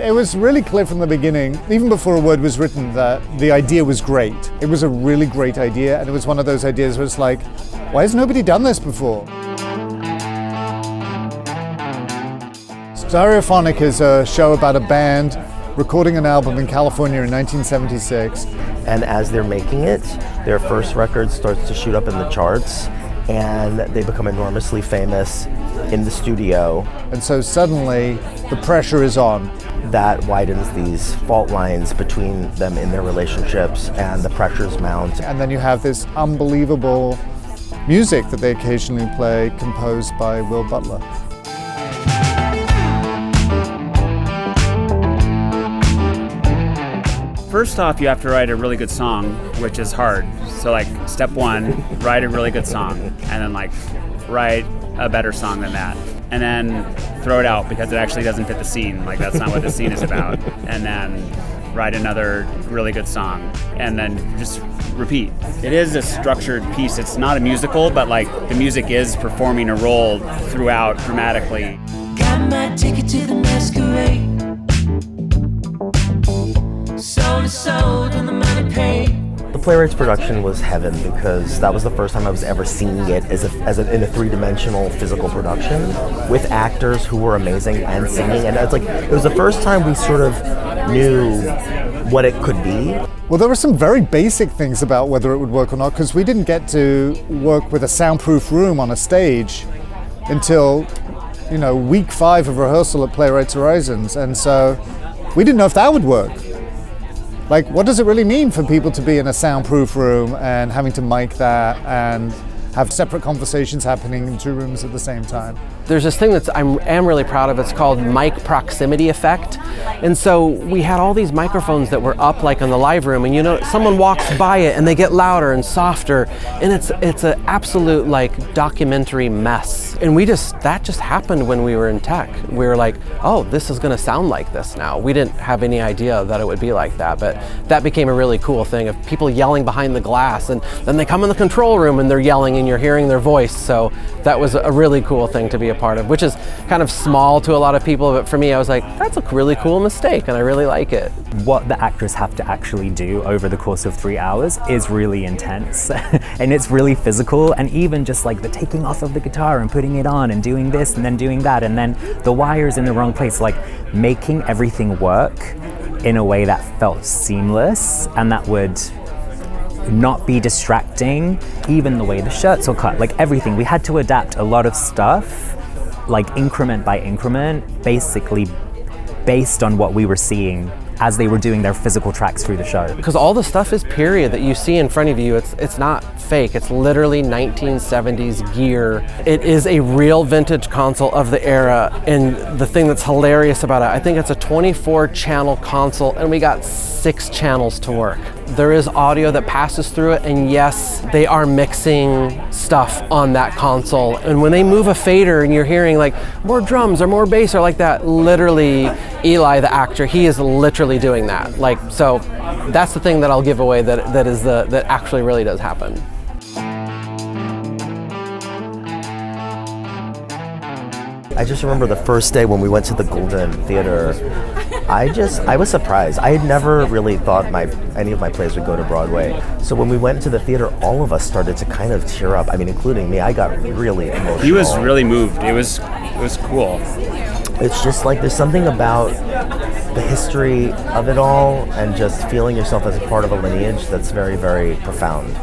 It was really clear from the beginning, even before a word was written, that the idea was great. It was a really great idea, and it was one of those ideas where it's like, why has nobody done this before? Stereophonic is a show about a band recording an album in California in 1976. And as they're making it, their first record starts to shoot up in the charts, and they become enormously famous in the studio. And so suddenly the pressure is on. That widens these fault lines between them in their relationships, and the pressures mount. And then you have this unbelievable music that they occasionally play, composed by Will Butler. First off, you have to write a really good song, which is hard. So like step one, write a really good song, and then like write a better song than that. And then throw it out because it actually doesn't fit the scene. Like that's not what the scene is about. And then write another really good song, and then just repeat. It is a structured piece. It's not a musical, but like the music is performing a role throughout dramatically. Got my ticket to the masquerade. Sold is sold and the money paid. The Playwrights production was heaven because that was the first time I was ever seeing it in a three-dimensional physical production with actors who were amazing and singing, and it was the first time we sort of knew what it could be. Well, there were some very basic things about whether it would work or not, because we didn't get to work with a soundproof room on a stage until, week 5 of rehearsal at Playwrights Horizons, and so we didn't know if that would work. Like, what does it really mean for people to be in a soundproof room and having to mic that and have separate conversations happening in 2 rooms at the same time? There's this thing that I am really proud of. It's called mic proximity effect. And so we had all these microphones that were up like in the live room, and someone walks by it and they get louder and softer, and it's an absolute like documentary mess. And that just happened when we were in tech. We were like, oh, this is gonna sound like this now. We didn't have any idea that it would be like that, but that became a really cool thing of people yelling behind the glass, and then they come in the control room and they're yelling and you're hearing their voice. So that was a really cool thing to be a part of, which is kind of small to a lot of people, but for me, I was like, that's a really cool mistake, and I really like it. What the actors have to actually do over the course of 3 hours is really intense, and it's really physical, and even just like the taking off of the guitar and putting it on and doing this and then doing that, and then the wires in the wrong place, like making everything work in a way that felt seamless and that would not be distracting, even the way the shirts were cut, like everything. We had to adapt a lot of stuff, like increment by increment, basically based on what we were seeing as they were doing their physical tracks through the show. Because all the stuff is period that you see in front of you. It's not fake. It's literally 1970s gear. It is a real vintage console of the era, and the thing that's hilarious about it, I think it's a 24-channel console, and we got 6 channels to work. There is audio that passes through it, and yes, they are mixing stuff on that console. And when they move a fader and you're hearing like more drums or more bass or like that, literally Eli, the actor, he is literally doing that. Like, so that's the thing that I'll give away that actually really does happen. I just remember the first day when we went to the Golden Theater, I was surprised. I had never really thought any of my plays would go to Broadway. So when we went to the theater, all of us started to kind of tear up. I mean, including me. I got really emotional. He was really moved. It was cool. It's just like there's something about the history of it all and just feeling yourself as a part of a lineage that's very, very profound.